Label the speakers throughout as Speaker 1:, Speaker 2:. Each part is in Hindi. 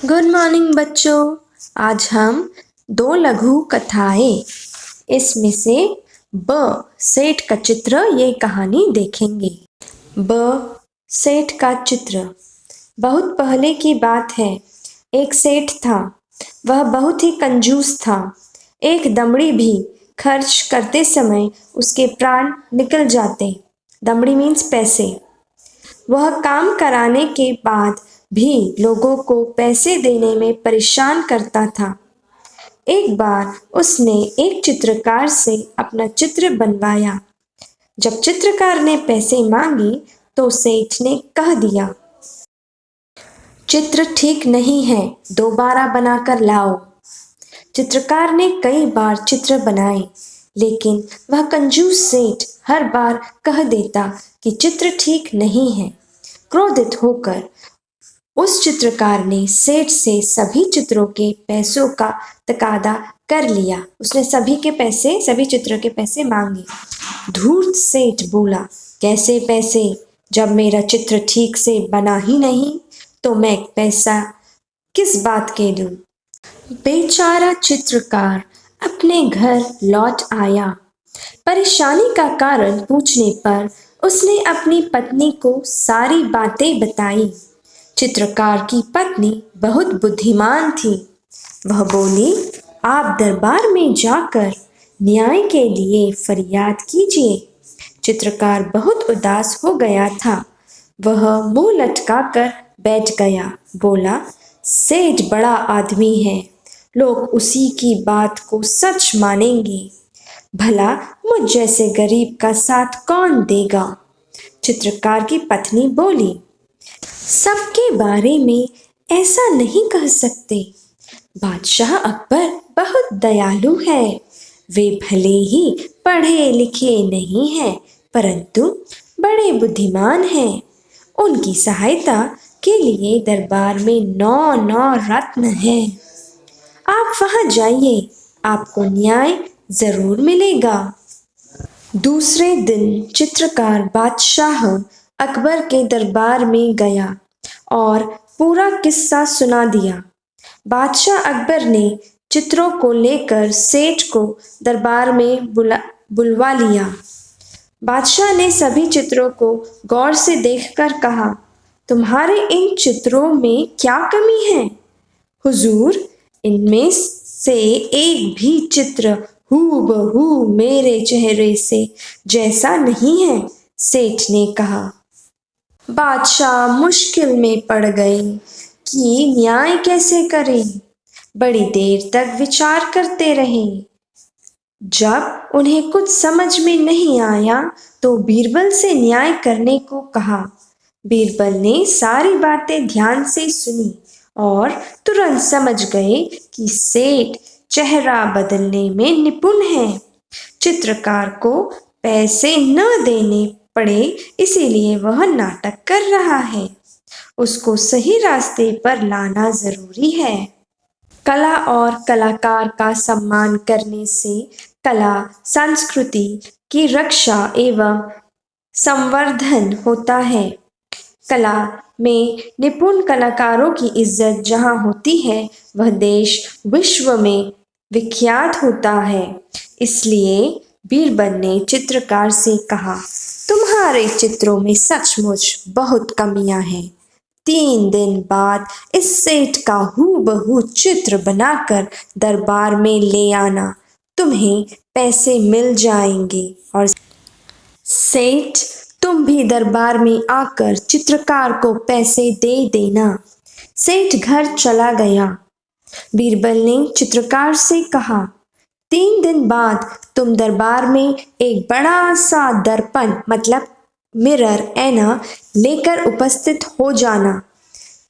Speaker 1: गुड मॉर्निंग बच्चों। आज हम दो लघु कथाएं इसमें से ब सेठ का चित्र ये कहानी देखेंगे। ब सेठ का चित्र। बहुत पहले की बात है। एक सेठ था। वह बहुत ही कंजूस था। एक दमड़ी भी खर्च करते समय उसके प्राण निकल जाते। दमड़ी मीन्स पैसे। वह काम कराने के बाद भी लोगों को पैसे देने में परेशान करता था। एक बार उसने एक चित्रकार से अपना चित्र बनवाया। जब चित्रकार ने पैसे मांगे तो सेठ ने कह दिया, चित्र ठीक नहीं है, दोबारा बनाकर लाओ। चित्रकार ने कई बार चित्र बनाए, लेकिन वह कंजूस सेठ हर बार कह देता कि चित्र ठीक नहीं है। क्रोधित होकर उस चित्रकार ने सेठ से सभी चित्रों के पैसों का तकादा कर लिया। उसने सभी चित्रों के पैसे मांगे। धूर्त सेठ बोला, कैसे पैसे? जब मेरा चित्र ठीक से बना ही नहीं तो मैं पैसा किस बात के दूं? बेचारा चित्रकार अपने घर लौट आया। परेशानी का कारण पूछने पर उसने अपनी पत्नी को सारी बातें बताई। चित्रकार की पत्नी बहुत बुद्धिमान थी। वह बोली, आप दरबार में जाकर न्याय के लिए फरियाद कीजिए। चित्रकार बहुत उदास हो गया था। वह मुंह लटकाकर बैठ गया। बोला, सेठ बड़ा आदमी है, लोग उसी की बात को सच मानेंगे। भला मुझ जैसे गरीब का साथ कौन देगा? चित्रकार की पत्नी बोली, सबके बारे में ऐसा नहीं कह सकते। बादशाह अकबर बहुत दयालु है। वे भले ही पढ़े लिखे नहीं हैं, परंतु बड़े बुद्धिमान हैं। उनकी सहायता के लिए दरबार में 9 रत्न हैं। आप वहां जाइए, आपको न्याय जरूर मिलेगा। दूसरे दिन चित्रकार बादशाह अकबर के दरबार में गया और पूरा किस्सा सुना दिया। बादशाह अकबर ने चित्रों को लेकर सेठ को दरबार में बुलवा लिया। बादशाह ने सभी चित्रों को गौर से देखकर कहा, तुम्हारे इन चित्रों में क्या कमी है? हुजूर, इनमें से एक भी चित्र हूबहू मेरे चेहरे से जैसा नहीं है, सेठ ने कहा। बादशाह मुश्किल में पड़ गए कि न्याय कैसे करें। बड़ी देर तक विचार करते रहे। जब उन्हें कुछ समझ में नहीं आया तो बीरबल से न्याय करने को कहा। बीरबल ने सारी बातें ध्यान से सुनी और तुरंत समझ गए कि सेठ चेहरा बदलने में निपुण है। चित्रकार को पैसे न देने पड़े, इसीलिए वह नाटक कर रहा है। उसको सही रास्ते पर लाना जरूरी है। कला और कलाकार का सम्मान करने से कला संस्कृति की रक्षा एवं संवर्धन होता है। कला में निपुण कलाकारों की इज्जत जहाँ होती है, वह देश विश्व में विख्यात होता है। इसलिए बीरबल ने चित्रकार से कहा, तुम्हारे चित्रों में सचमुच बहुत कमियां हैं। 3 दिन बाद इस सेठ का हूबहू चित्र बनाकर दरबार में ले आना, तुम्हें पैसे मिल जाएंगे। और सेठ, तुम भी दरबार में आकर चित्रकार को पैसे दे देना। सेठ घर चला गया। बीरबल ने चित्रकार से कहा, 3 दिन बाद तुम दरबार में एक बड़ा सा दर्पण मतलब मिरर ऐना लेकर उपस्थित हो जाना।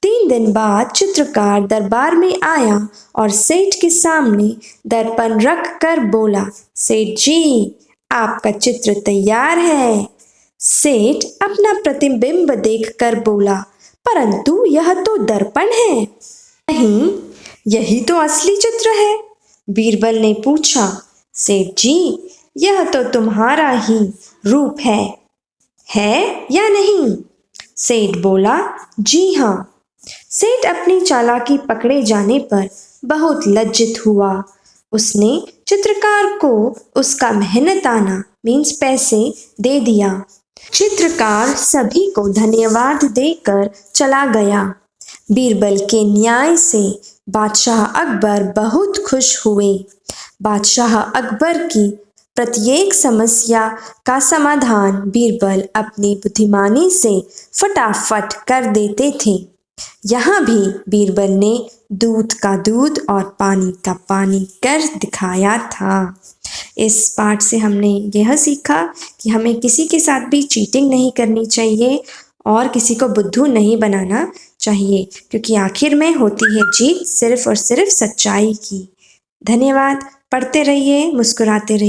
Speaker 1: 3 दिन बाद चित्रकार दरबार में आया और सेठ के सामने दर्पण रख कर बोला, सेठ जी, आपका चित्र तैयार है। सेठ अपना प्रतिबिंब देखकर बोला, परंतु यह तो दर्पण है। नहीं, यही तो असली चित्र है। बीरबल ने पूछा, सेठ जी, यह तो तुम्हारा ही रूप है या नहीं? सेठ बोला, जी हाँ, सेठ अपनी चालाकी पकड़े जाने पर बहुत लज्जित हुआ। उसने चित्रकार को उसका मेहनताना मीन्स पैसे दे दिया। चित्रकार सभी को धन्यवाद देकर चला गया। बीरबल के न्याय से बादशाह अकबर बहुत खुश हुए। बादशाह अकबर की प्रत्येक समस्या का समाधान बीरबल अपनी बुद्धिमानी से फटाफट कर देते थे। यहाँ भी बीरबल ने दूध का दूध और पानी का पानी कर दिखाया था। इस पाठ से हमने यह सीखा कि हमें किसी के साथ भी चीटिंग नहीं करनी चाहिए और किसी को बुद्धू नहीं बनाना चाहिए, क्योंकि आखिर में होती है जीत सिर्फ और सिर्फ सच्चाई की। धन्यवाद। पढ़ते रहिए, मुस्कुराते रहिए।